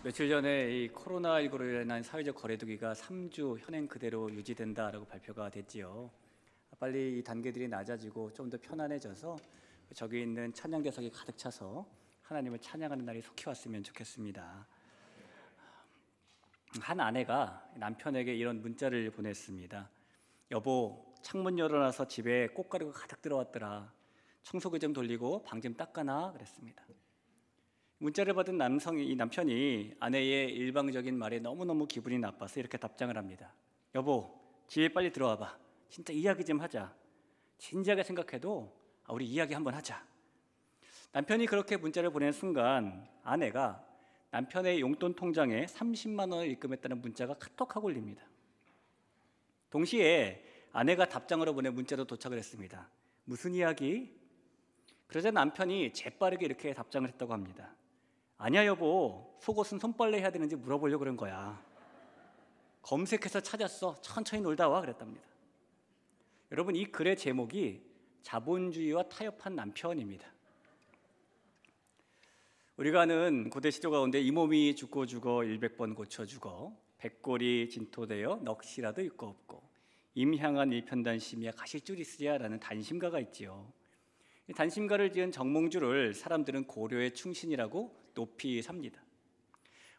며칠 전에 이 코로나19로 인한 사회적 거리두기가 3주 현행 그대로 유지된다라고 발표가 됐지요. 빨리 이 단계들이 낮아지고 좀 더 편안해져서 저기 있는 찬양대석이 가득 차서 하나님을 찬양하는 날이 속히 왔으면 좋겠습니다. 한 아내가 남편에게 이런 문자를 보냈습니다. 여보, 창문 열어놔서 집에 꽃가루가 가득 들어왔더라. 청소기 좀 돌리고 방 좀 닦아놔 그랬습니다. 문자를 받은 이 남편이 아내의 일방적인 말에 너무너무 기분이 나빠서 이렇게 답장을 합니다. 여보, 집에 빨리 들어와봐. 진짜 이야기 좀 하자. 진지하게 생각해도 우리 이야기 한번 하자. 남편이 그렇게 문자를 보낸 순간 아내가 남편의 용돈 통장에 30만 원을 입금했다는 문자가 카톡하고 올립니다. 동시에 아내가 답장으로 보낸 문자도 도착을 했습니다. 무슨 이야기? 그러자 남편이 재빠르게 이렇게 답장을 했다고 합니다. 아니야 여보, 속옷은 손빨래 해야 되는지 물어보려고 그런 거야. 검색해서 찾았어. 천천히 놀다 와 그랬답니다. 여러분, 이 글의 제목이 자본주의와 타협한 남편입니다. 우리가 아는 고대 시조 가운데 이 몸이 죽고 죽어 100번 고쳐 죽어 백골이 진토되어 넋이라도 있고 없고 임향한 일편단심이야 가실줄 있으랴라는 단심가가 있지요. 이 단심가를 지은 정몽주를 사람들은 고려의 충신이라고 높이 삽니다.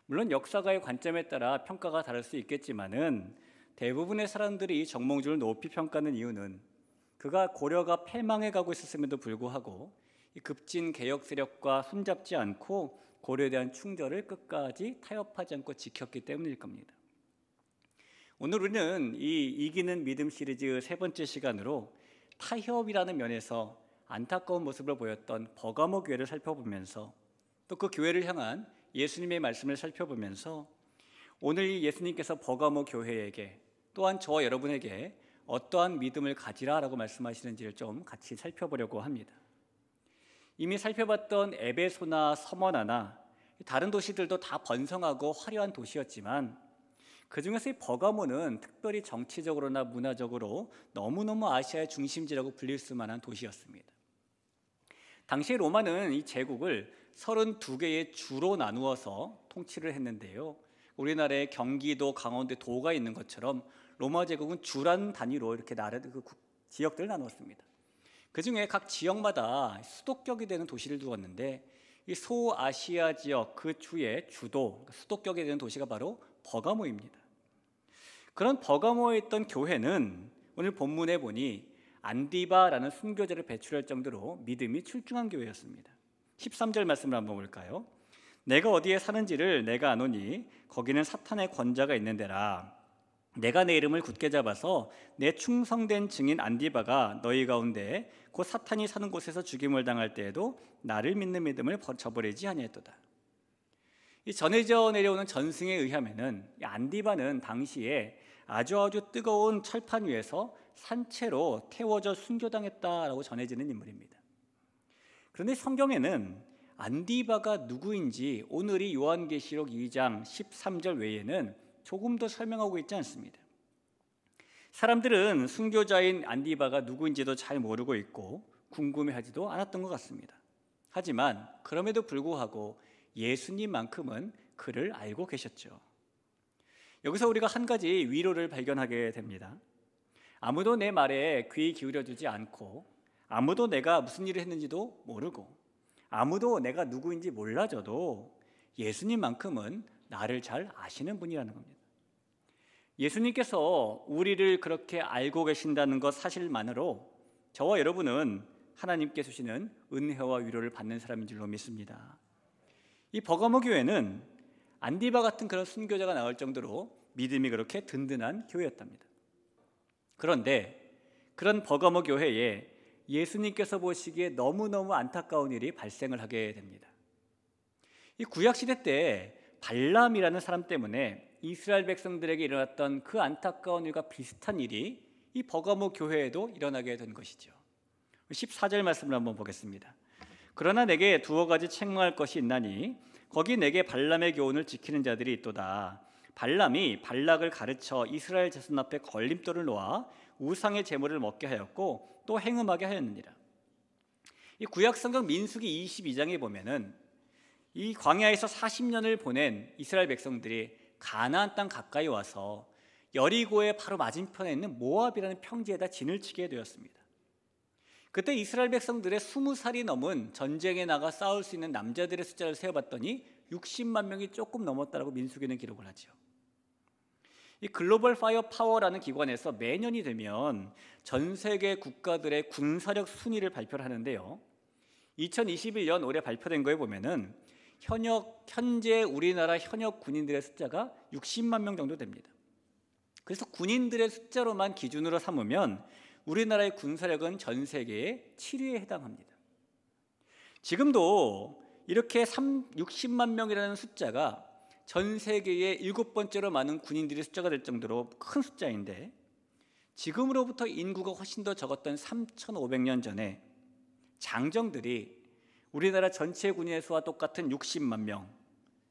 물론 역사가의 관점에 따라 평가가 다를 수 있겠지만은 대부분의 사람들이 정몽주를 높이 평가하는 이유는 그가 고려가 패망해 가고 있었음에도 불구하고 이 급진 개혁 세력과 손잡지 않고 고려에 대한 충절을 끝까지 타협하지 않고 지켰기 때문일 겁니다. 오늘 우리는 이 이기는 믿음 시리즈 세 번째 시간으로 타협이라는 면에서 안타까운 모습을 보였던 버가모 교회를 살펴보면서 또 그 교회를 향한 예수님의 말씀을 살펴보면서 오늘 이 예수님께서 버가모 교회에게 또한 저와 여러분에게 어떠한 믿음을 가지라라고 말씀하시는지를 좀 같이 살펴보려고 합니다. 이미 살펴봤던 에베소나 서머나나 다른 도시들도 다 번성하고 화려한 도시였지만 그 중에서 이 버가모는 특별히 정치적으로나 문화적으로 너무너무 아시아의 중심지라고 불릴 수만한 도시였습니다. 당시 로마는 이 제국을 32개의 주로 나누어서 통치를 했는데요. 우리나라의 경기도, 강원도에 도가 있는 것처럼 로마 제국은 주란 단위로 이렇게 지역들을 나누었습니다. 그 중에 각 지역마다 수도격이 되는 도시를 두었는데 이 소아시아 지역 그 주의 주도, 수도격이 되는 도시가 바로 버가모입니다. 그런 버가모에 있던 교회는 오늘 본문에 보니 안디바라는 순교자를 배출할 정도로 믿음이 출중한 교회였습니다. 13절 말씀을 한번 볼까요? 내가 어디에 사는지를 내가 아노니 거기는 사탄의 권자가 있는 데라. 내가 내 이름을 굳게 잡아서 내 충성된 증인 안디바가 너희 가운데 곧 사탄이 사는 곳에서 죽임을 당할 때에도 나를 믿는 믿음을 저버리지 아니했도다. 이 전해져 내려오는 전승에 의하면은 안디바는 당시에 아주 뜨거운 철판 위에서 산채로 태워져 순교당했다라고 전해지는 인물입니다. 그런데 성경에는 안디바가 누구인지 오늘 이 요한계시록 2장 13절 외에는 조금 더 설명하고 있지 않습니다. 사람들은 순교자인 안디바가 누구인지도 잘 모르고 있고 궁금해하지도 않았던 것 같습니다. 하지만 그럼에도 불구하고 예수님만큼은 그를 알고 계셨죠. 여기서 우리가 한 가지 위로를 발견하게 됩니다. 아무도 내 말에 귀 기울여주지 않고 아무도 내가 무슨 일을 했는지도 모르고 아무도 내가 누구인지 몰라줘도 예수님만큼은 나를 잘 아시는 분이라는 겁니다. 예수님께서 우리를 그렇게 알고 계신다는 것 사실만으로 저와 여러분은 하나님께 주시는 은혜와 위로를 받는 사람인 줄로 믿습니다. 이 버가모 교회는 안디바 같은 그런 순교자가 나올 정도로 믿음이 그렇게 든든한 교회였답니다. 그런데 그런 버가모 교회에 예수님께서 보시기에 너무너무 안타까운 일이 발생을 하게 됩니다. 이 구약시대 때 발람이라는 사람 때문에 이스라엘 백성들에게 일어났던 그 안타까운 일과 비슷한 일이 이 버가모 교회에도 일어나게 된 것이죠. 14절 말씀을 한번 보겠습니다. 그러나 내게 두어 가지 책망할 것이 있나니 거기 내게 발람의 교훈을 지키는 자들이 있도다. 발람이 발락을 가르쳐 이스라엘 자손 앞에 걸림돌을 놓아 우상의 제물을 먹게 하였고 또 행음하게 하였느니라. 이 구약 성경 민수기 22장에 보면은 이 광야에서 40년을 보낸 이스라엘 백성들이 가나안 땅 가까이 와서 여리고의 바로 맞은편에 있는 모압이라는 평지에다 진을 치게 되었습니다. 그때 이스라엘 백성들의 20살이 넘은 전쟁에 나가 싸울 수 있는 남자들의 숫자를 세어봤더니 60만 명이 조금 넘었다라고 민수기는 기록을 하죠. 이 글로벌 파이어 파워라는 기관에서 매년이 되면 전 세계 국가들의 군사력 순위를 발표를 하는데요. 2021년 올해 발표된 거에 보면은 현재 우리나라 현역 군인들의 숫자가 60만 명 정도 됩니다. 그래서 군인들의 숫자로만 기준으로 삼으면 우리나라의 군사력은 전 세계의 7위에 해당합니다. 지금도 이렇게 60만 명이라는 숫자가 전 세계의 7번째로 많은 군인들의 숫자가 될 정도로 큰 숫자인데, 지금으로부터 인구가 훨씬 더 적었던 3,500년 전에 장정들이 우리나라 전체 군인의 수와 똑같은 60만 명,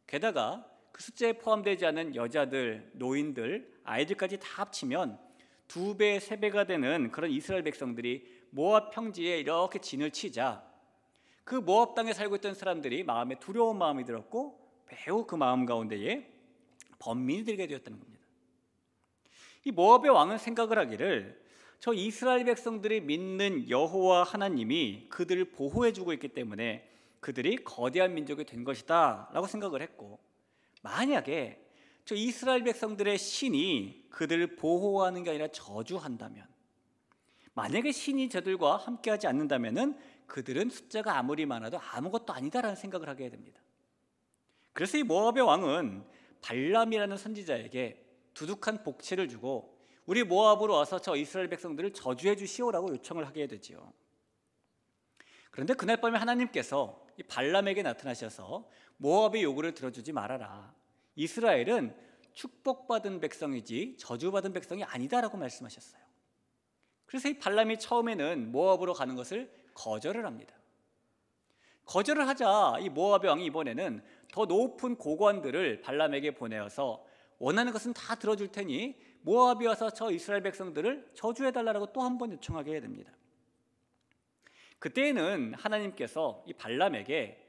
게다가 그 숫자에 포함되지 않은 여자들, 노인들, 아이들까지 다 합치면 2배, 3배가 되는 그런 이스라엘 백성들이 모압 평지에 이렇게 진을 치자 그 모압 땅에 살고 있던 사람들이 마음에 두려운 마음이 들었고 매우 그 마음 가운데에 번민이 들게 되었다는 겁니다. 이 모압의 왕은 생각을 하기를 저 이스라엘 백성들이 믿는 여호와 하나님이 그들을 보호해주고 있기 때문에 그들이 거대한 민족이 된 것이다 라고 생각을 했고, 만약에 저 이스라엘 백성들의 신이 그들을 보호하는 게 아니라 저주한다면, 만약에 신이 저들과 함께하지 않는다면 그들은 숫자가 아무리 많아도 아무것도 아니다라는 생각을 하게 됩니다. 그래서 이 모압의 왕은 발람이라는 선지자에게 두둑한 복채를 주고 우리 모압으로 와서 저 이스라엘 백성들을 저주해 주시오라고 요청을 하게 되지요. 그런데 그날 밤에 하나님께서 이 발람에게 나타나셔서 모압의 요구를 들어주지 말아라. 이스라엘은 축복받은 백성이지 저주받은 백성이 아니다라고 말씀하셨어요. 그래서 이 발람이 처음에는 모압으로 가는 것을 거절을 합니다. 거절을 하자 이 모압의 왕이 이번에는 더 높은 고관들을 발람에게 보내어서 원하는 것은 다 들어줄 테니 모압이 와서 저 이스라엘 백성들을 저주해달라고 또 한 번 요청하게 됩니다. 그때에는 하나님께서 이 발람에게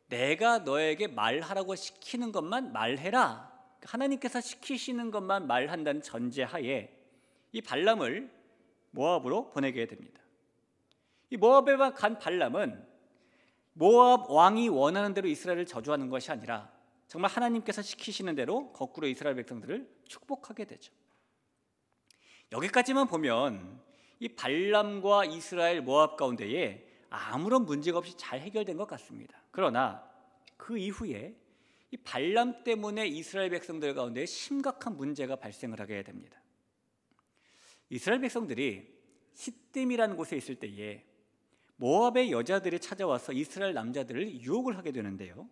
내가 너에게 말하라고 시키는 것만 말해라, 하나님께서 시키시는 것만 말한다는 전제하에 이 발람을 모압으로 보내게 됩니다. 이 모압에 간 발람은 모압 왕이 원하는 대로 이스라엘을 저주하는 것이 아니라 정말 하나님께서 시키시는 대로 거꾸로 이스라엘 백성들을 축복하게 되죠. 여기까지만 보면 이 발람과 이스라엘, 모압 가운데에 아무런 문제가 없이 잘 해결된 것 같습니다. 그러나 그 이후에 이 발람 때문에 이스라엘 백성들 가운데 심각한 문제가 발생을 하게 됩니다. 이스라엘 백성들이 시딤이라는 곳에 있을 때에 모압의 여자들이 찾아와서 이스라엘 남자들을 유혹을 하게 되는데요,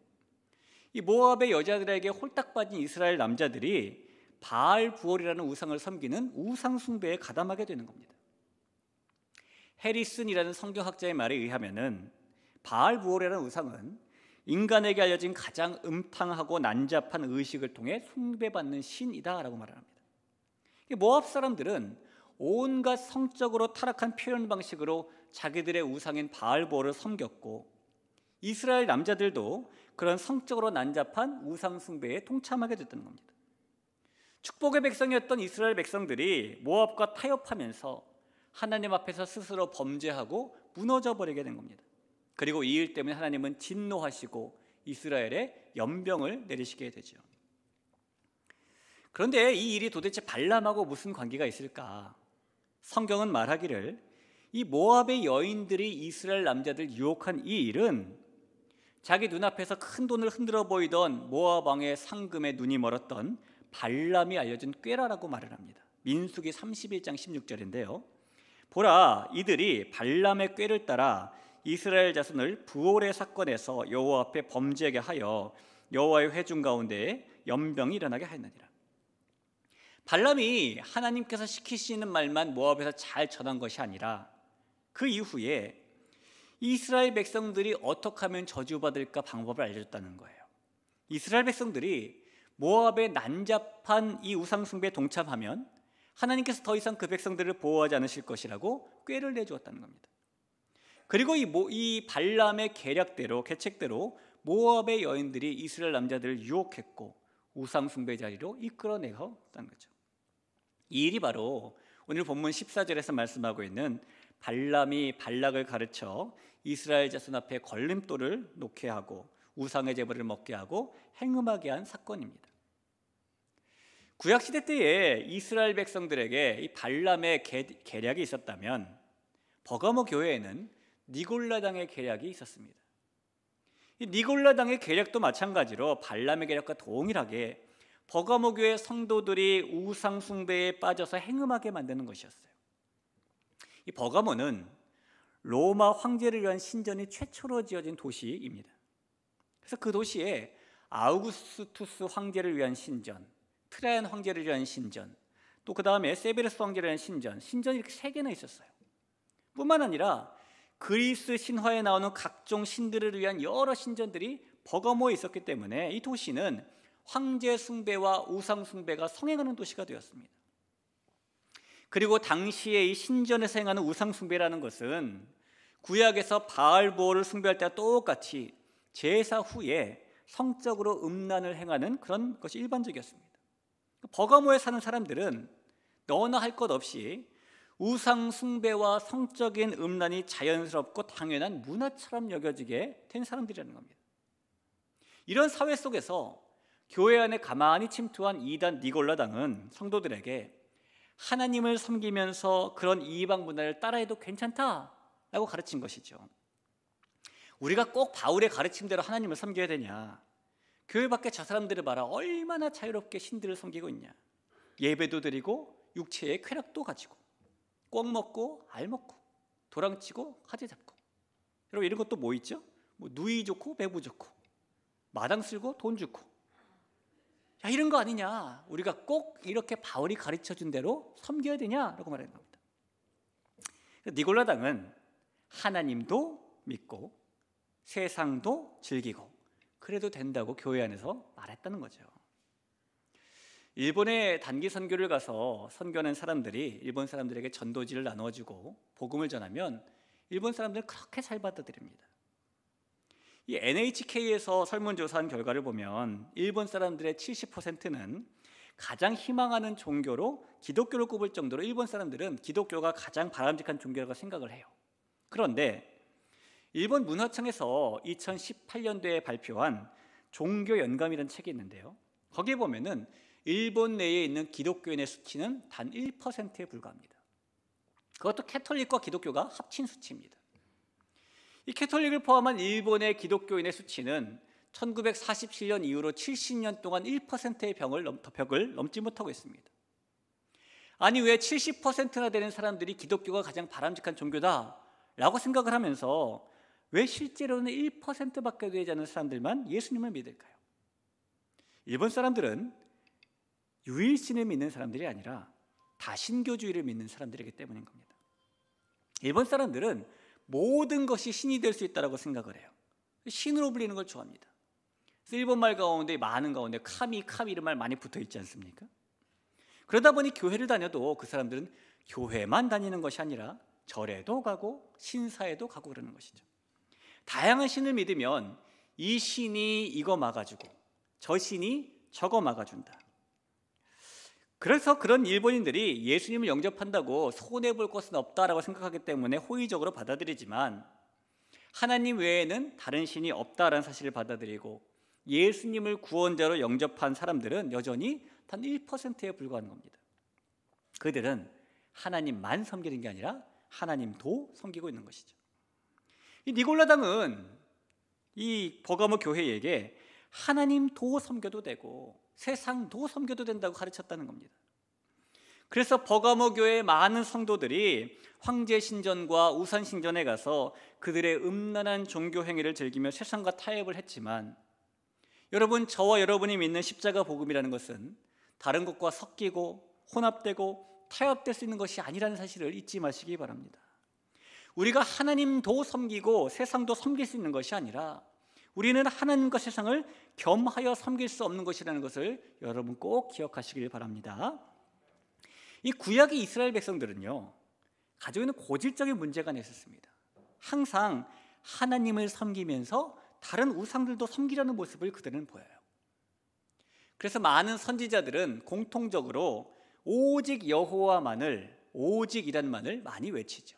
이 모압의 여자들에게 홀딱 빠진 이스라엘 남자들이 바알 부올이라는 우상을 섬기는 우상 숭배에 가담하게 되는 겁니다. 해리슨이라는 성경학자의 말에 의하면은 바알 부올이라는 우상은 인간에게 알려진 가장 음탕하고 난잡한 의식을 통해 숭배받는 신이다라고 말을 합니다. 모압 사람들은 온갖 성적으로 타락한 표현 방식으로 자기들의 우상인 바알 부올을 섬겼고, 이스라엘 남자들도 그런 성적으로 난잡한 우상 숭배에 동참하게 됐다는 겁니다. 축복의 백성이었던 이스라엘 백성들이 모압과 타협하면서 하나님 앞에서 스스로 범죄하고 무너져 버리게 된 겁니다. 그리고 이 일 때문에 하나님은 진노하시고 이스라엘에 연병을 내리시게 되죠. 그런데 이 일이 도대체 발람하고 무슨 관계가 있을까? 성경은 말하기를 이 모압의 여인들이 이스라엘 남자들 유혹한 이 일은 자기 눈앞에서 큰 돈을 흔들어 보이던 모압 왕의 상금에 눈이 멀었던 발람이 알려준 꾀라라고 말을 합니다. 민수기 31장 16절인데요. 보라, 이들이 발람의 꾀를 따라 이스라엘 자손을 부올의 사건에서 여호와 앞에 범죄하게 하여 여호와의 회중 가운데 연병이 일어나게 하였느니라. 발람이 하나님께서 시키시는 말만 모압에서 잘 전한 것이 아니라 그 이후에 이스라엘 백성들이 어떻게 하면 저주받을까 방법을 알려줬다는 거예요. 이스라엘 백성들이 모압의 난잡한 이 우상숭배에 동참하면 하나님께서 더 이상 그 백성들을 보호하지 않으실 것이라고 꾀를 내주었다는 겁니다. 그리고 이 발람의 계략대로, 계책대로 모압의 여인들이 이스라엘 남자들을 유혹했고 우상 숭배 자리로 이끌어내었다는 거죠. 이 일이 바로 오늘 본문 14절에서 말씀하고 있는 발람이 발락을 가르쳐 이스라엘 자손 앞에 걸림돌을 놓게 하고 우상의 제물을 먹게 하고 행음하게 한 사건입니다. 구약시대 때에 이스라엘 백성들에게 이 발람의 계략이 있었다면 버가모 교회에는 니골라당의 계략이 있었습니다. 이 니골라당의 계략도 마찬가지로 발람의 계략과 동일하게 버가모 교회 성도들이 우상 숭배에 빠져서 행음하게 만드는 것이었어요. 이 버가모는 로마 황제를 위한 신전이 최초로 지어진 도시입니다. 그래서 그 도시에 아우구스투스 황제를 위한 신전, 트라이안 황제를 위한 신전, 또 그 다음에 세베르스 황제를 위한 신전이 이렇게 3개나 있었어요. 뿐만 아니라 그리스 신화에 나오는 각종 신들을 위한 여러 신전들이 버가모에 있었기 때문에 이 도시는 황제 숭배와 우상 숭배가 성행하는 도시가 되었습니다. 그리고 당시에 이 신전에서 행하는 우상 숭배라는 것은 구약에서 바알보를 숭배할 때와 똑같이 제사 후에 성적으로 음란을 행하는 그런 것이 일반적이었습니다. 버가모에 사는 사람들은 너나 할 것 없이 우상 숭배와 성적인 음란이 자연스럽고 당연한 문화처럼 여겨지게 된 사람들이라는 겁니다. 이런 사회 속에서 교회 안에 가만히 침투한 이단 니골라당은 성도들에게 하나님을 섬기면서 그런 이방 문화를 따라해도 괜찮다라고 가르친 것이죠. 우리가 꼭 바울의 가르침대로 하나님을 섬겨야 되냐? 교회 밖에 저 사람들을 봐라. 얼마나 자유롭게 신들을 섬기고 있냐. 예배도 드리고 육체의 쾌락도 가지고 꼭 먹고 알 먹고 도랑치고 화제 잡고. 여러분 이런 것도 뭐 있죠? 뭐 누이 좋고 배부 좋고 마당 쓸고 돈 주고. 야, 이런 거 아니냐? 우리가 꼭 이렇게 바울이 가르쳐준 대로 섬겨야 되냐라고 말하는 겁니다. 니골라당은 하나님도 믿고 세상도 즐기고 그래도 된다고 교회 안에서 말했다는 거죠. 일본에 단기 선교를 가서 선교하는 사람들이 일본 사람들에게 전도지를 나눠주고 복음을 전하면 일본 사람들은 그렇게 잘 받아들입니다. 이 NHK에서 설문조사한 결과를 보면 일본 사람들의 70%는 가장 희망하는 종교로 기독교를 꼽을 정도로 일본 사람들은 기독교가 가장 바람직한 종교라고 생각을 해요. 그런데 일본 문화청에서 2018년도에 발표한 종교연감이라는 책이 있는데요, 거기에 보면은 일본 내에 있는 기독교인의 수치는 단 1%에 불과합니다. 그것도 캐톨릭과 기독교가 합친 수치입니다. 이 캐톨릭을 포함한 일본의 기독교인의 수치는 1947년 이후로 70년 동안 1%의 벽을 넘지 못하고 있습니다. 아니 왜 70%나 되는 사람들이 기독교가 가장 바람직한 종교다라고 생각을 하면서 왜 실제로는 1%밖에 되지 않는 사람들만 예수님을 믿을까요? 일본 사람들은 유일신을 믿는 사람들이 아니라 다신교주의를 믿는 사람들이기 때문인 겁니다. 일본 사람들은 모든 것이 신이 될 수 있다고 생각을 해요. 신으로 불리는 걸 좋아합니다. 그래서 일본말 가운데 많은 가운데 카미 이런 말 많이 붙어 있지 않습니까? 그러다 보니 교회를 다녀도 그 사람들은 교회만 다니는 것이 아니라 절에도 가고 신사에도 가고 그러는 것이죠. 다양한 신을 믿으면 이 신이 이거 막아주고 저 신이 저거 막아준다. 그래서 그런 일본인들이 예수님을 영접한다고 손해볼 것은 없다라고 생각하기 때문에 호의적으로 받아들이지만 하나님 외에는 다른 신이 없다라는 사실을 받아들이고 예수님을 구원자로 영접한 사람들은 여전히 단 1%에 불과한 겁니다. 그들은 하나님만 섬기는 게 아니라 하나님도 섬기고 있는 것이죠. 이 니골라당은 이 버가모 교회에게 하나님도 섬겨도 되고 세상도 섬겨도 된다고 가르쳤다는 겁니다. 그래서 버가모 교회의 많은 성도들이 황제 신전과 우상 신전에 가서 그들의 음란한 종교 행위를 즐기며 세상과 타협을 했지만, 여러분, 저와 여러분이 믿는 십자가 복음이라는 것은 다른 것과 섞이고 혼합되고 타협될 수 있는 것이 아니라는 사실을 잊지 마시기 바랍니다. 우리가 하나님도 섬기고 세상도 섬길 수 있는 것이 아니라 우리는 하나님과 세상을 겸하여 섬길 수 없는 것이라는 것을 여러분 꼭 기억하시길 바랍니다. 이 구약의 이스라엘 백성들은요, 가지고 있는 고질적인 문제가 있었습니다. 항상 하나님을 섬기면서 다른 우상들도 섬기려는 모습을 그들은 보여요. 그래서 많은 선지자들은 공통적으로 오직 여호와만을, 오직이란만을 많이 외치죠.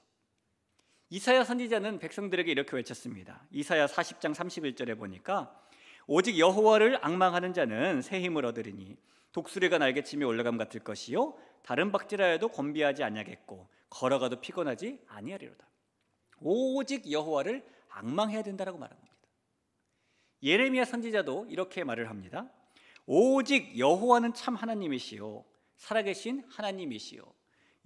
이사야 선지자는 백성들에게 이렇게 외쳤습니다. 이사야 40장 31절에 보니까 오직 여호와를 앙망하는 자는 새 힘을 얻으리니 독수리가 날개치며 올라감 같을 것이요 다른 박질하여도 곤비하지 아니하겠고 걸어가도 피곤하지 아니하리로다. 오직 여호와를 앙망해야 된다라고 말합니다. 예레미야 선지자도 이렇게 말을 합니다. 오직 여호와는 참 하나님이시요 살아계신 하나님이시요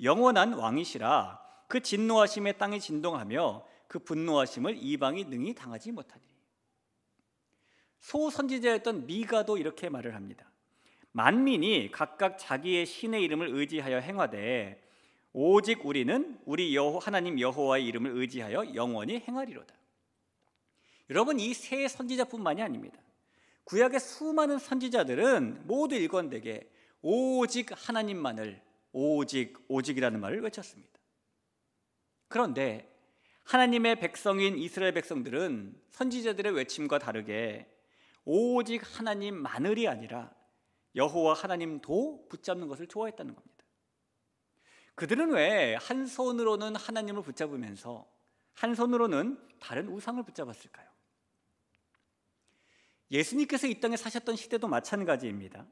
영원한 왕이시라. 그 진노하심에 땅이 진동하며 그 분노하심을 이방이 능히 당하지 못하리니. 소선지자였던 미가도 이렇게 말을 합니다. 만민이 각각 자기의 신의 이름을 의지하여 행하되 오직 우리는 우리 하나님 여호와의 이름을 의지하여 영원히 행하리로다. 여러분, 이 세 선지자뿐만이 아닙니다. 구약의 수많은 선지자들은 모두 일관되게 오직 하나님만을, 오직이라는 말을 외쳤습니다. 그런데 하나님의 백성인 이스라엘 백성들은 선지자들의 외침과 다르게 오직 하나님만을이 아니라 여호와 하나님도 붙잡는 것을 좋아했다는 겁니다. 그들은 왜 한 손으로는 하나님을 붙잡으면서 한 손으로는 다른 우상을 붙잡았을까요? 예수님께서 이 땅에 사셨던 시대도 마찬가지입니다.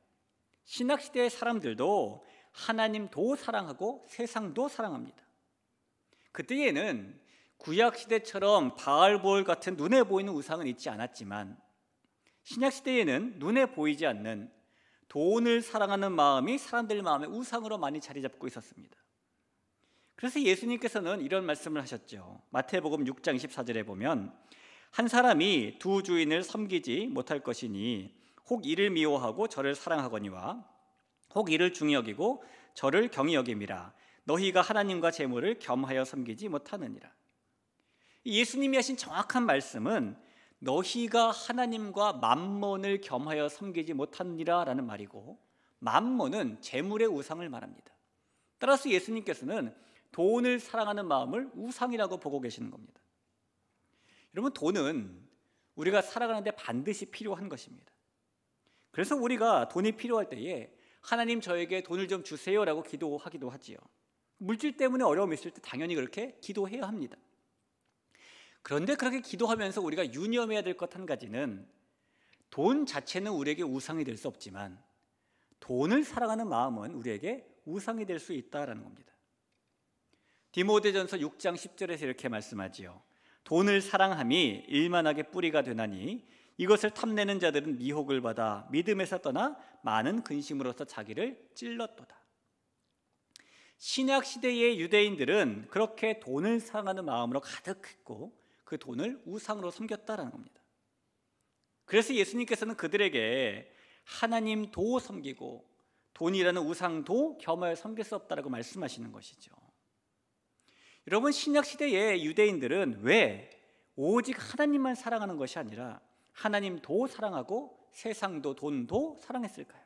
신약시대의 사람들도 하나님도 사랑하고 세상도 사랑합니다. 그때에는 구약시대처럼 바알볼 같은 눈에 보이는 우상은 있지 않았지만 신약시대에는 눈에 보이지 않는 돈을 사랑하는 마음이 사람들 마음의 우상으로 많이 자리 잡고 있었습니다. 그래서 예수님께서는 이런 말씀을 하셨죠. 마태복음 6장 24절에 보면 한 사람이 두 주인을 섬기지 못할 것이니 혹 이를 미워하고 저를 사랑하거니와 혹 이를 중히 여기고 저를 경히 여김이라. 너희가 하나님과 재물을 겸하여 섬기지 못하느니라. 예수님이 하신 정확한 말씀은 너희가 하나님과 맘몬을 겸하여 섬기지 못하느니라 라는 말이고, 맘몬은 재물의 우상을 말합니다. 따라서 예수님께서는 돈을 사랑하는 마음을 우상이라고 보고 계시는 겁니다. 여러분, 돈은 우리가 살아가는데 반드시 필요한 것입니다. 그래서 우리가 돈이 필요할 때에 하나님 저에게 돈을 좀 주세요라고 기도하기도 하지요. 물질 때문에 어려움이 있을 때 당연히 그렇게 기도해야 합니다. 그런데 그렇게 기도하면서 우리가 유념해야 될 것 한 가지는 돈 자체는 우리에게 우상이 될 수 없지만 돈을 사랑하는 마음은 우리에게 우상이 될 수 있다는 겁니다. 디모데전서 6장 10절에서 이렇게 말씀하지요. 돈을 사랑함이 일만하게 뿌리가 되나니 이것을 탐내는 자들은 미혹을 받아 믿음에서 떠나 많은 근심으로써 자기를 찔렀도다. 신약 시대의 유대인들은 그렇게 돈을 사랑하는 마음으로 가득했고 그 돈을 우상으로 섬겼다라는 겁니다. 그래서 예수님께서는 그들에게 하나님도 섬기고 돈이라는 우상도 겸하여 섬길 수 없다라고 말씀하시는 것이죠. 여러분, 신약 시대의 유대인들은 왜 오직 하나님만 사랑하는 것이 아니라 하나님도 사랑하고 세상도 돈도 사랑했을까요?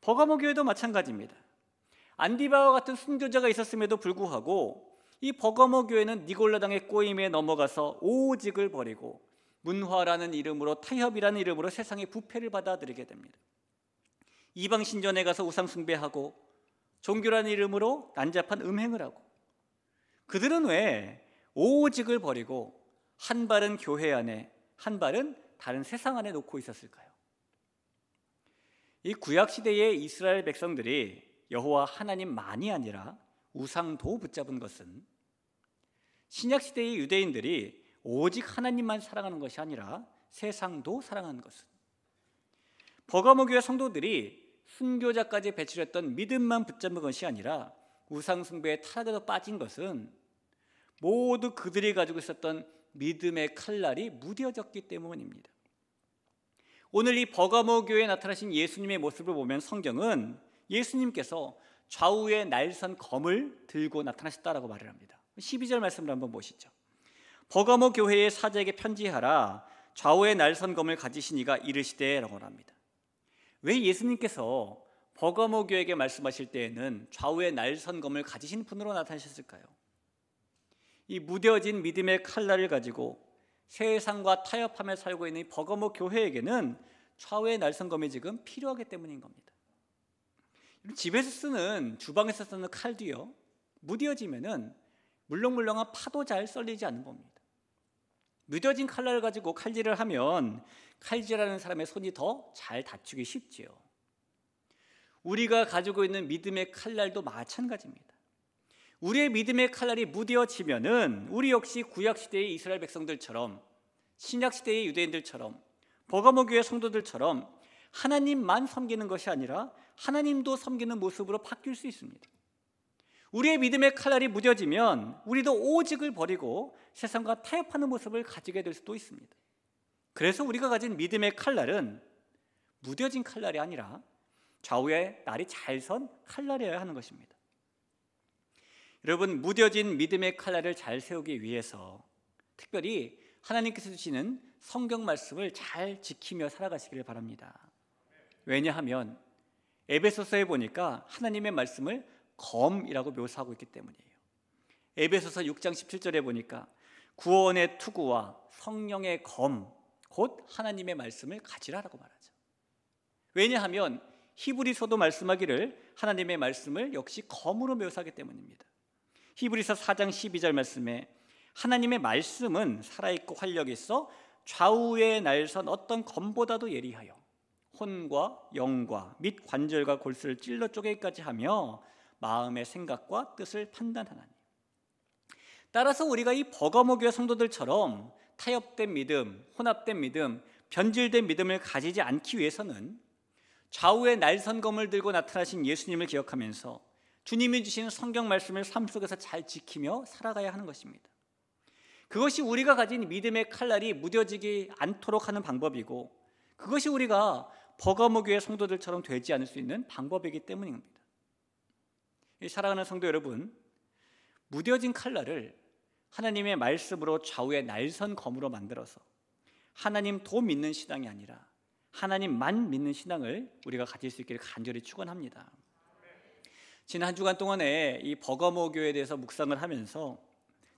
버가모 교회도 마찬가지입니다. 안디바와 같은 순교자가 있었음에도 불구하고 이 버가모 교회는 니골라당의 꼬임에 넘어가서 오직을 버리고 문화라는 이름으로, 타협이라는 이름으로 세상의 부패를 받아들이게 됩니다. 이방 신전에 가서 우상 숭배하고 종교라는 이름으로 난잡한 음행을 하고, 그들은 왜 오직을 버리고 한 발은 교회 안에 한 발은 다른 세상 안에 놓고 있었을까요? 이 구약 시대의 이스라엘 백성들이 여호와 하나님만이 아니라 우상도 붙잡은 것은 신약 시대의 유대인들이 오직 하나님만 사랑하는 것이 아니라 세상도 사랑하는 것은, 버가모 교회 성도들이 순교자까지 배출했던 믿음만 붙잡은 것이 아니라 우상 숭배의 타락에도 빠진 것은 모두 그들이 가지고 있었던 믿음의 칼날이 무뎌졌기 때문입니다. 오늘 이 버가모 교회에 나타나신 예수님의 모습을 보면 성경은 예수님께서 좌우에 날선 검을 들고 나타나셨다라고 말을 합니다. 12절 말씀을 한번 보시죠. 버가모 교회의 사자에게 편지하라. 좌우에 날선 검을 가지신 이가 이르시되 라고 합니다. 왜 예수님께서 버가모 교회에게 말씀하실 때에는 좌우에 날선 검을 가지신 분으로 나타나셨을까요? 이 무뎌진 믿음의 칼날을 가지고 세상과 타협하며 살고 있는 이 버가모 교회에게는 좌우의 날선검이 지금 필요하기 때문인 겁니다. 집에서 쓰는, 주방에서 쓰는 칼도요, 무뎌지면은 물렁물렁한 파도 잘 썰리지 않는 겁니다. 무뎌진 칼날을 가지고 칼질을 하면 칼질하는 사람의 손이 더 잘 다치기 쉽지요. 우리가 가지고 있는 믿음의 칼날도 마찬가지입니다. 우리의 믿음의 칼날이 무뎌지면은 우리 역시 구약시대의 이스라엘 백성들처럼, 신약시대의 유대인들처럼, 버가모 교회 성도들처럼 하나님만 섬기는 것이 아니라 하나님도 섬기는 모습으로 바뀔 수 있습니다. 우리의 믿음의 칼날이 무뎌지면 우리도 오직을 버리고 세상과 타협하는 모습을 가지게 될 수도 있습니다. 그래서 우리가 가진 믿음의 칼날은 무뎌진 칼날이 아니라 좌우에 날이 잘 선 칼날이어야 하는 것입니다. 여러분, 무뎌진 믿음의 칼날을 잘 세우기 위해서 특별히 하나님께서 주시는 성경 말씀을 잘 지키며 살아가시기를 바랍니다. 왜냐하면 에베소서에 보니까 하나님의 말씀을 검이라고 묘사하고 있기 때문이에요. 에베소서 6장 17절에 보니까 구원의 투구와 성령의 검, 곧 하나님의 말씀을 가지라라고 말하죠. 왜냐하면 히브리서도 말씀하기를 하나님의 말씀을 역시 검으로 묘사하기 때문입니다. 히브리서 4장 12절 말씀에 하나님의 말씀은 살아있고 활력이 있어 좌우에 날선 어떤 검보다도 예리하여 혼과 영과 및 관절과 골수를 찔러 쪼개기까지 하며 마음의 생각과 뜻을 판단하나니. 따라서 우리가 이 버가모 교회 성도들처럼 타협된 믿음, 혼합된 믿음, 변질된 믿음을 가지지 않기 위해서는 좌우의 날선검을 들고 나타나신 예수님을 기억하면서 주님이 주신 성경 말씀을 삶 속에서 잘 지키며 살아가야 하는 것입니다. 그것이 우리가 가진 믿음의 칼날이 무뎌지지 않도록 하는 방법이고, 그것이 우리가 버가모 교회 성도들처럼 되지 않을 수 있는 방법이기 때문입니다. 사랑하는 성도 여러분, 무뎌진 칼날을 하나님의 말씀으로 좌우의 날선검으로 만들어서 하나님 도 믿는 신앙이 아니라 하나님만 믿는 신앙을 우리가 가질 수 있기를 간절히 축원합니다. 지난 한 주간 동안에 이 버가모 교회에 대해서 묵상을 하면서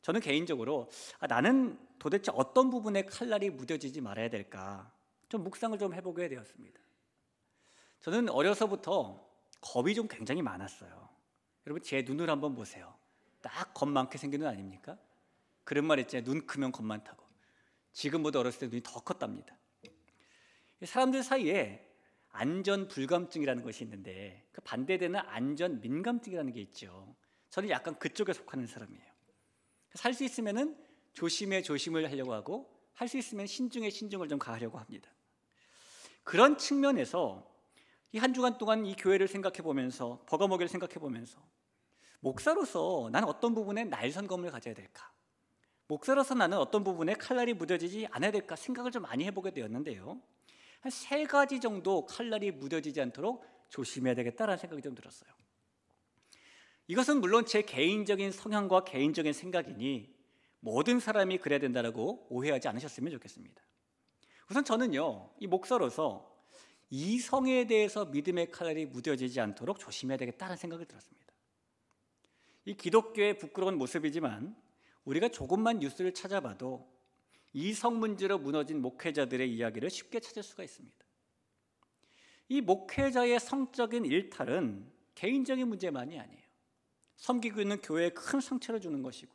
저는 개인적으로 나는 도대체 어떤 부분에 칼날이 무뎌지지 말아야 될까 좀 묵상을 좀 해보게 되었습니다. 저는 어려서부터 겁이 좀 굉장히 많았어요. 여러분, 제 눈을 한번 보세요. 딱 겁 많게 생긴 눈 아닙니까? 그런 말 있잖아요. 눈 크면 겁 많다고. 지금보다 어렸을 때 눈이 더 컸답니다. 사람들 사이에 안전 불감증이라는 것이 있는데 그 반대되는 안전 민감증이라는 게 있죠. 저는 약간 그쪽에 속하는 사람이에요. 살 수 있으면은 조심에 조심을 하려고 하고, 할 수 있으면 신중에 신중을 좀 가하려고 합니다. 그런 측면에서 이 한 주간 동안 이 교회를 생각해 보면서, 버가모 교회를 생각해 보면서 목사로서 나는 어떤 부분에 날선검을 가져야 될까, 목사로서 나는 어떤 부분에 칼날이 무뎌지지 않아야 될까 생각을 좀 많이 해보게 되었는데요, 한 3가지 정도 칼날이 무뎌지지 않도록 조심해야 되겠다라는 생각이 좀 들었어요. 이것은 물론 제 개인적인 성향과 개인적인 생각이니 모든 사람이 그래야 된다고 오해하지 않으셨으면 좋겠습니다. 우선 저는요, 이 목사로서 이성에 대해서 믿음의 칼날이 무뎌지지 않도록 조심해야 되겠다는 생각이 들었습니다. 이 기독교의 부끄러운 모습이지만 우리가 조금만 뉴스를 찾아봐도 이성 문제로 무너진 목회자들의 이야기를 쉽게 찾을 수가 있습니다. 이 목회자의 성적인 일탈은 개인적인 문제만이 아니에요. 섬기고 있는 교회에 큰 상처를 주는 것이고,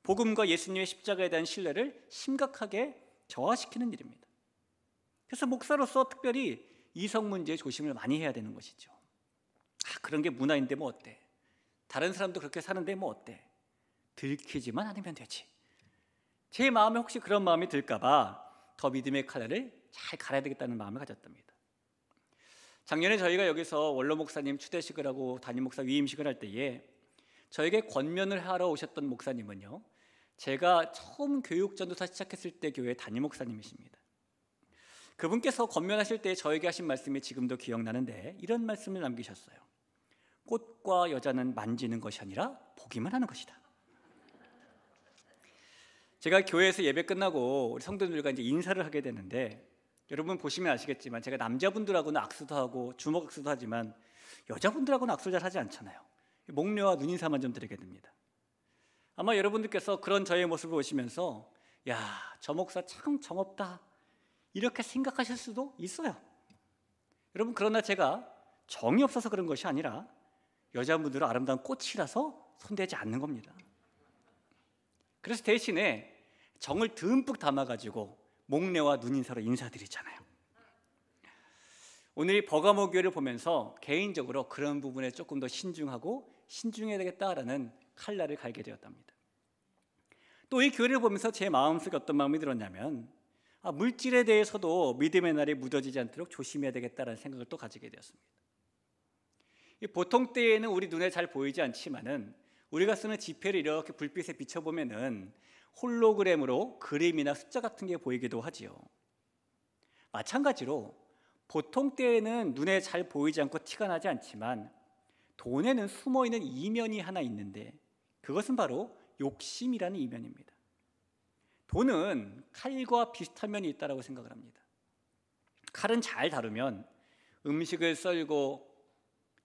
복음과 예수님의 십자가에 대한 신뢰를 심각하게 저하시키는 일입니다. 그래서 목사로서 특별히 이성 문제에 조심을 많이 해야 되는 것이죠. 그런 게 문화인데 뭐 어때? 다른 사람도 그렇게 사는데 뭐 어때? 들키지만 않으면 되지. 제 마음에 혹시 그런 마음이 들까 봐 더 믿음의 칼날을 잘 갈아야 되겠다는 마음을 가졌답니다. 작년에 저희가 여기서 원로 목사님 추대식을 하고 담임 목사 위임식을 할 때에 저에게 권면을 하러 오셨던 목사님은요, 제가 처음 교육 전도사 시작했을 때 교회 담임 목사님이십니다. 그분께서 권면하실 때 저에게 하신 말씀이 지금도 기억나는데 이런 말씀을 남기셨어요. 꽃과 여자는 만지는 것이 아니라 보기만 하는 것이다. 제가 교회에서 예배 끝나고 우리 성도들과 이제 인사를 하게 되는데, 여러분 보시면 아시겠지만 제가 남자분들하고는 악수도 하고 주먹 악수도 하지만 여자분들하고는 악수를 잘 하지 않잖아요. 목례와 눈인사만 좀 드리게 됩니다. 아마 여러분들께서 그런 저의 모습을 보시면서 야, 저 목사 참 정없다, 이렇게 생각하실 수도 있어요. 여러분, 그러나 제가 정이 없어서 그런 것이 아니라 여자분들은 아름다운 꽃이라서 손대지 않는 겁니다. 그래서 대신에 정을 듬뿍 담아가지고 목례와 눈인사로 인사드리잖아요. 오늘 이 버가모 교회를 보면서 개인적으로 그런 부분에 조금 더 신중하고 신중해야 되겠다라는 칼날을 갈게 되었답니다. 또 이 교회를 보면서 제 마음속에 어떤 마음이 들었냐면, 물질에 대해서도 믿음의 날이 묻어지지 않도록 조심해야 되겠다라는 생각을 또 가지게 되었습니다. 보통 때에는 우리 눈에 잘 보이지 않지만은 우리가 쓰는 지폐를 이렇게 불빛에 비춰보면은 홀로그램으로 그림이나 숫자 같은 게 보이기도 하지요. 마찬가지로 보통 때에는 눈에 잘 보이지 않고 티가 나지 않지만 돈에는 숨어있는 이면이 하나 있는데, 그것은 바로 욕심이라는 이면입니다. 돈은 칼과 비슷한 면이 있다고 생각을 합니다. 칼은 잘 다루면 음식을 썰고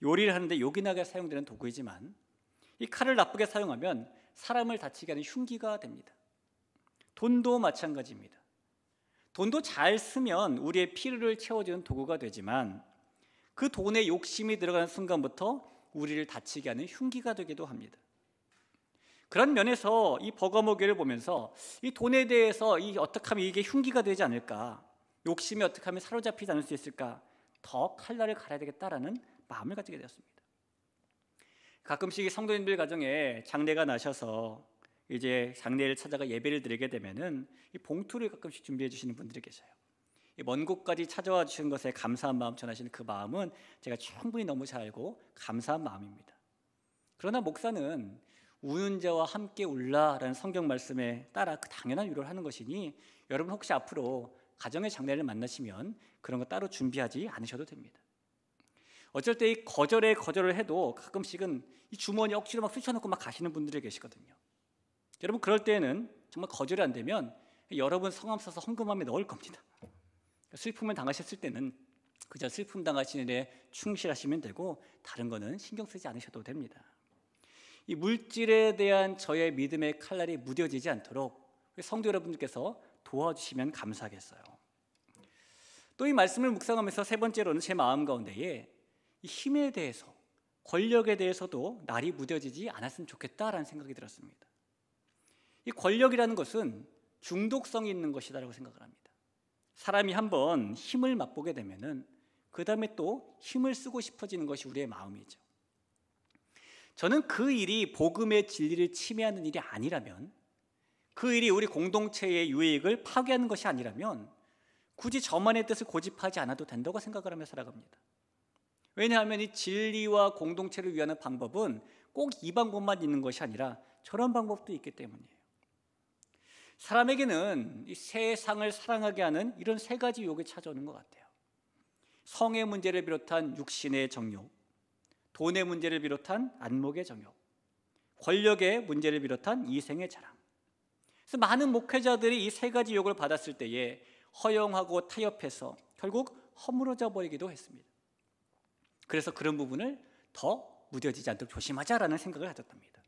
요리를 하는데 요긴하게 사용되는 도구이지만, 이 칼을 나쁘게 사용하면 사람을 다치게 하는 흉기가 됩니다. 돈도 마찬가지입니다. 돈도 잘 쓰면 우리의 필요를 채워주는 도구가 되지만, 그 돈에 욕심이 들어가는 순간부터 우리를 다치게 하는 흉기가 되기도 합니다. 그런 면에서 이 버가모 교회를 보면서 이 돈에 대해서 어떻게 하면 이게 흉기가 되지 않을까, 욕심이 어떻게 하면 사로잡히지 않을 수 있을까, 더 칼날을 갈아야 되겠다라는 마음을 가지게 되었습니다. 가끔씩 성도님들 가정에 장례가 나셔서 이제 장례를 찾아가 예배를 드리게 되면은 이 봉투를 가끔씩 준비해 주시는 분들이 계셔요. 먼 곳까지 찾아와 주신 것에 감사한 마음 전하시는 그 마음은 제가 충분히 너무 잘 알고 감사한 마음입니다. 그러나 목사는 우는 자와 함께 울라라는 성경 말씀에 따라 그 당연한 위로를 하는 것이니, 여러분 혹시 앞으로 가정의 장례를 만나시면 그런 거 따로 준비하지 않으셔도 됩니다. 어쩔 때 이 거절을 해도 가끔씩은 이 주머니 억지로 막 쑤셔놓고 막 가시는 분들이 계시거든요. 여러분, 그럴 때는 정말 거절이 안 되면 여러분 성함 써서 헌금함에 넣을 겁니다. 슬픔을 당하셨을 때는 그저 슬픔 당하시는 일에 충실하시면 되고, 다른 거는 신경 쓰지 않으셔도 됩니다. 이 물질에 대한 저의 믿음의 칼날이 무뎌지지 않도록 성도 여러분들께서 도와주시면 감사하겠어요. 또 이 말씀을 묵상하면서 세 번째로는 제 마음 가운데에 이 힘에 대해서, 권력에 대해서도 날이 무뎌지지 않았으면 좋겠다라는 생각이 들었습니다. 이 권력이라는 것은 중독성이 있는 것이다라고 생각을 합니다. 사람이 한번 힘을 맛보게 되면은 그 다음에 또 힘을 쓰고 싶어지는 것이 우리의 마음이죠. 저는 그 일이 복음의 진리를 침해하는 일이 아니라면, 그 일이 우리 공동체의 유익을 파괴하는 것이 아니라면 굳이 저만의 뜻을 고집하지 않아도 된다고 생각을 하며 살아갑니다. 왜냐하면 이 진리와 공동체를 위하는 방법은 꼭 이 방법만 있는 것이 아니라 저런 방법도 있기 때문이에요. 사람에게는 이 세상을 사랑하게 하는 이런 세 가지 유혹이 찾아오는 것 같아요. 성의 문제를 비롯한 육신의 정욕, 돈의 문제를 비롯한 안목의 정욕, 권력의 문제를 비롯한 이생의 자랑. 그래서 많은 목회자들이 이 세 가지 유혹을 받았을 때에 허용하고 타협해서 결국 허물어져 버리기도 했습니다. 그래서 그런 부분을 더 무뎌지지 않도록 조심하자라는 생각을 가졌답니다.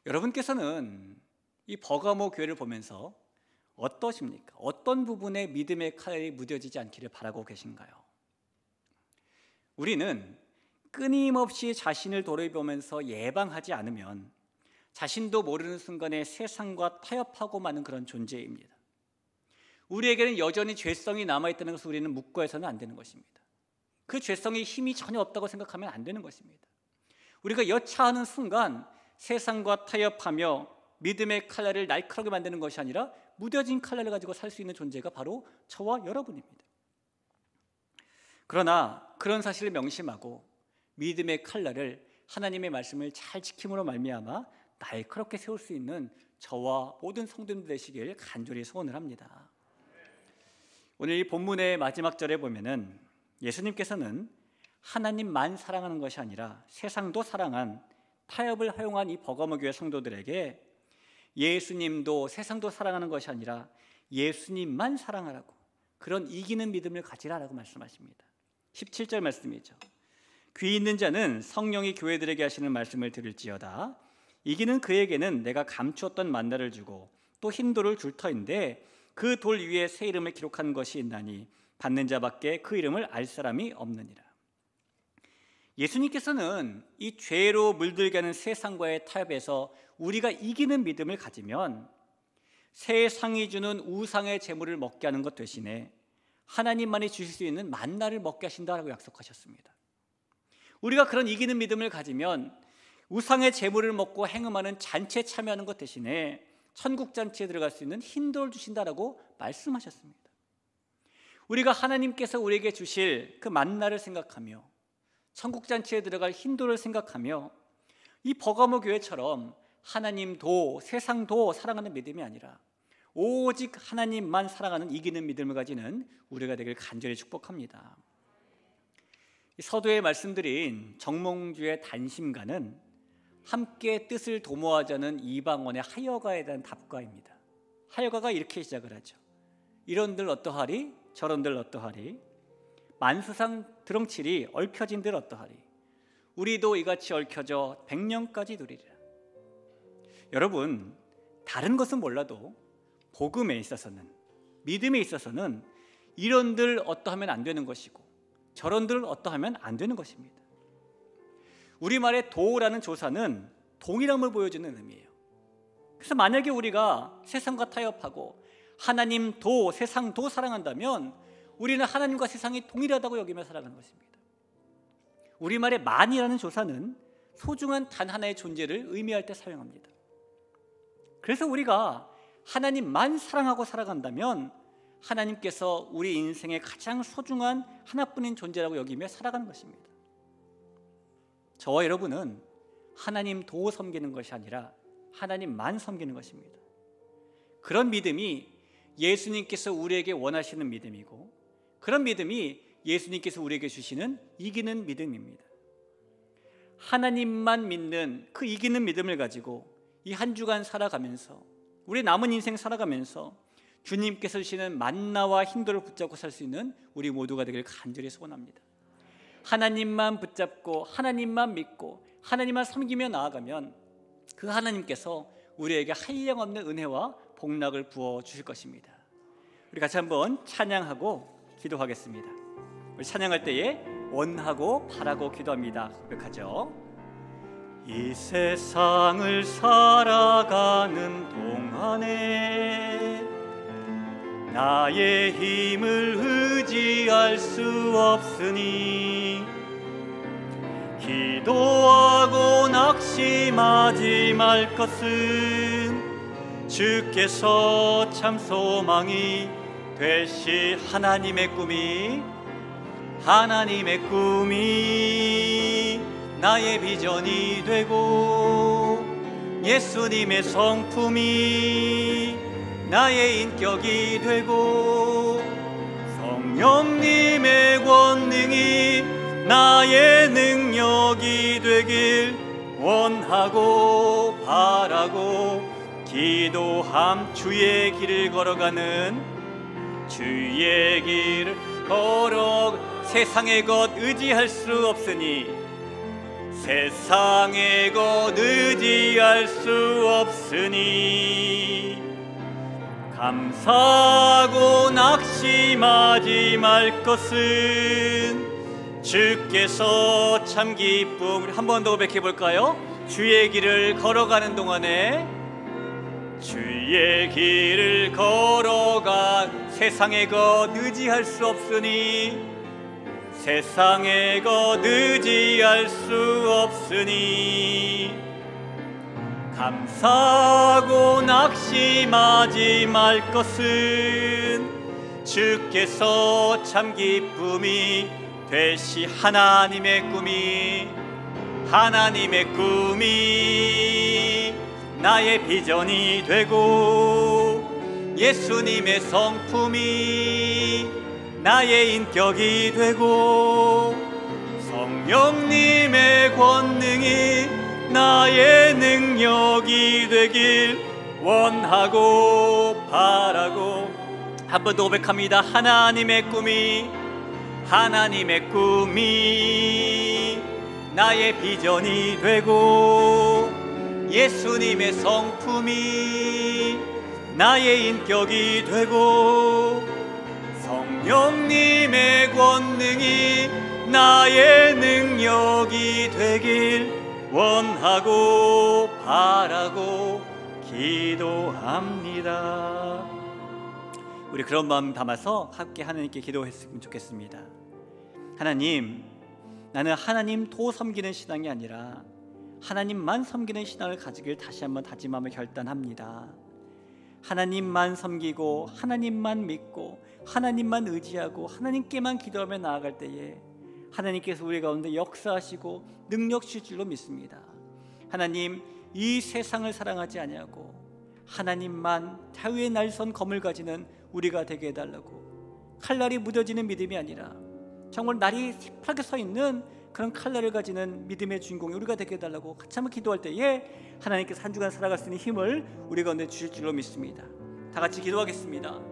여러분께서는 이 버가모 교회를 보면서 어떠십니까? 어떤 부분에 믿음의 칼이 무뎌지지 않기를 바라고 계신가요? 우리는 끊임없이 자신을 돌아보면서 예방하지 않으면 자신도 모르는 순간에 세상과 타협하고 마는 그런 존재입니다. 우리에게는 여전히 죄성이 남아있다는 것을 우리는 묵고해서는 안 되는 것입니다. 그 죄성이 힘이 전혀 없다고 생각하면 안 되는 것입니다. 우리가 여차하는 순간 세상과 타협하며 믿음의 칼날을 날카롭게 만드는 것이 아니라 무뎌진 칼날을 가지고 살 수 있는 존재가 바로 저와 여러분입니다. 그러나 그런 사실을 명심하고 믿음의 칼날을, 하나님의 말씀을 잘 지킴으로 말미암아 날카롭게 세울 수 있는 저와 모든 성도님들 되시길 간절히 소원을 합니다. 오늘 이 본문의 마지막 절에 보면은 예수님께서는 하나님만 사랑하는 것이 아니라 세상도 사랑한, 타협을 허용한 이 버가모 교회 성도들에게 예수님도 세상도 사랑하는 것이 아니라 예수님만 사랑하라고, 그런 이기는 믿음을 가지라라고 말씀하십니다. 17절 말씀이죠. 귀 있는 자는 성령이 교회들에게 하시는 말씀을 들을지어다. 이기는 그에게는 내가 감추었던 만나를 주고 또 흰 돌을 줄 터인데 그 돌 위에 새 이름을 기록한 것이 있나니 받는 자밖에 그 이름을 알 사람이 없느니라. 예수님께서는 이 죄로 물들게 하는 세상과의 타협에서 우리가 이기는 믿음을 가지면 세상이 주는 우상의 재물을 먹게 하는 것 대신에 하나님만이 주실 수 있는 만나를 먹게 하신다라고 약속하셨습니다. 우리가 그런 이기는 믿음을 가지면 우상의 재물을 먹고 행음하는 잔치에 참여하는 것 대신에 천국 잔치에 들어갈 수 있는 흰돌을 주신다라고 말씀하셨습니다. 우리가 하나님께서 우리에게 주실 그 만나를 생각하며 천국 잔치에 들어갈 흰돌을 생각하며 이 버가모 교회처럼 하나님도 세상도 사랑하는 믿음이 아니라 오직 하나님만 사랑하는 이기는 믿음을 가지는 우리가 되길 간절히 축복합니다. 서두에 말씀드린 정몽주의 단심가는 함께 뜻을 도모하자는 이방원의 하여가에 대한 답가입니다. 하여가가 이렇게 시작을 하죠. 이런들 어떠하리 저런들 어떠하리 만수상 드렁칠이 얽혀진들 어떠하리 우리도 이같이 얽혀져 100년까지 누리리라. 여러분, 다른 것은 몰라도 복음에 있어서는, 믿음에 있어서는 이런들 어떠하면 안 되는 것이고 저런들 어떠하면 안 되는 것입니다. 우리말의 도라는 조사는 동일함을 보여주는 의미예요. 그래서 만약에 우리가 세상과 타협하고 하나님 도, 세상 도 사랑한다면 우리는 하나님과 세상이 동일하다고 여기며 살아가는 것입니다. 우리말의 만이라는 조사는 소중한 단 하나의 존재를 의미할 때 사용합니다. 그래서 우리가 하나님만 사랑하고 살아간다면 하나님께서 우리 인생의 가장 소중한 하나뿐인 존재라고 여기며 살아가는 것입니다. 저와 여러분은 하나님 도 섬기는 것이 아니라 하나님만 섬기는 것입니다. 그런 믿음이 예수님께서 우리에게 원하시는 믿음이고 그런 믿음이 예수님께서 우리에게 주시는 이기는 믿음입니다. 하나님만 믿는 그 이기는 믿음을 가지고 이 한 주간 살아가면서 우리 남은 인생 살아가면서 주님께서 주시는 만나와 흰돌을 붙잡고 살 수 있는 우리 모두가 되길 간절히 소원합니다. 하나님만 붙잡고 하나님만 믿고 하나님만 섬기며 나아가면 그 하나님께서 우리에게 한량없는 은혜와 복락을 부어주실 것입니다. 우리 같이 한번 찬양하고 기도하겠습니다. 우리 찬양할 때에 원하고 바라고 기도합니다. 고백하죠. 이 세상을 살아가는 동안에 나의 힘을 의지할 수 없으니 기도하고 낙심하지 말 것은 주께서 참 소망이 되시 하나님의 꿈이 나의 비전이 되고 예수님의 성품이 나의 인격이 되고 성령님의 권능이 나의 능력이 되길 원하고 바라고 기도함. 주의 길을 걸어가는 주의 길을 세상의 것 의지할 수 없으니 세상의 것 의지할 수 없으니 감사하고 낙심하지 말 것은 주께서 참 기쁨. 한 번 더 고백해 볼까요? 주의 길을 걸어가는 동안에 주의 길을 걸어가 세상의 것 의지할 수 없으니 세상의 것 의지할 수 없으니 감사하고 낙심하지 말 것은 주께서 참 기쁨이 되시 하나님의 꿈이 나의 비전이 되고 예수님의 성품이 나의 인격이 되고 성령님의 권능이 나의 능력이 되길 원하고 바라고. 한 번 더 고백합니다. 하나님의 꿈이 나의 비전이 되고 예수님의 성품이 나의 인격이 되고 성령님의 권능이 나의 능력이 되길 원하고 바라고 기도합니다. 우리 그런 마음 담아서 함께 하나님께 기도했으면 좋겠습니다. 하나님, 나는 하나님 도 섬기는 신앙이 아니라 하나님만 섬기는 신앙을 가지길 다시 한번 다짐하며 결단합니다. 하나님만 섬기고 하나님만 믿고 하나님만 의지하고 하나님께만 기도하며 나아갈 때에 하나님께서 우리 가운데 역사하시고 능력 주실 줄로 믿습니다. 하나님, 이 세상을 사랑하지 아니하고 하나님만 자유의 날선 검을 가지는 우리가 되게 해달라고, 칼날이 무뎌지는 믿음이 아니라 정말 날이 새파랗게 서 있는 그런 칼날을 가지는 믿음의 주인공이 우리가 되게 해달라고 같이 한번 기도할 때에 하나님께서 한 주간 살아갈 수 있는 힘을 우리 가운데 주실 줄로 믿습니다. 다 같이 기도하겠습니다.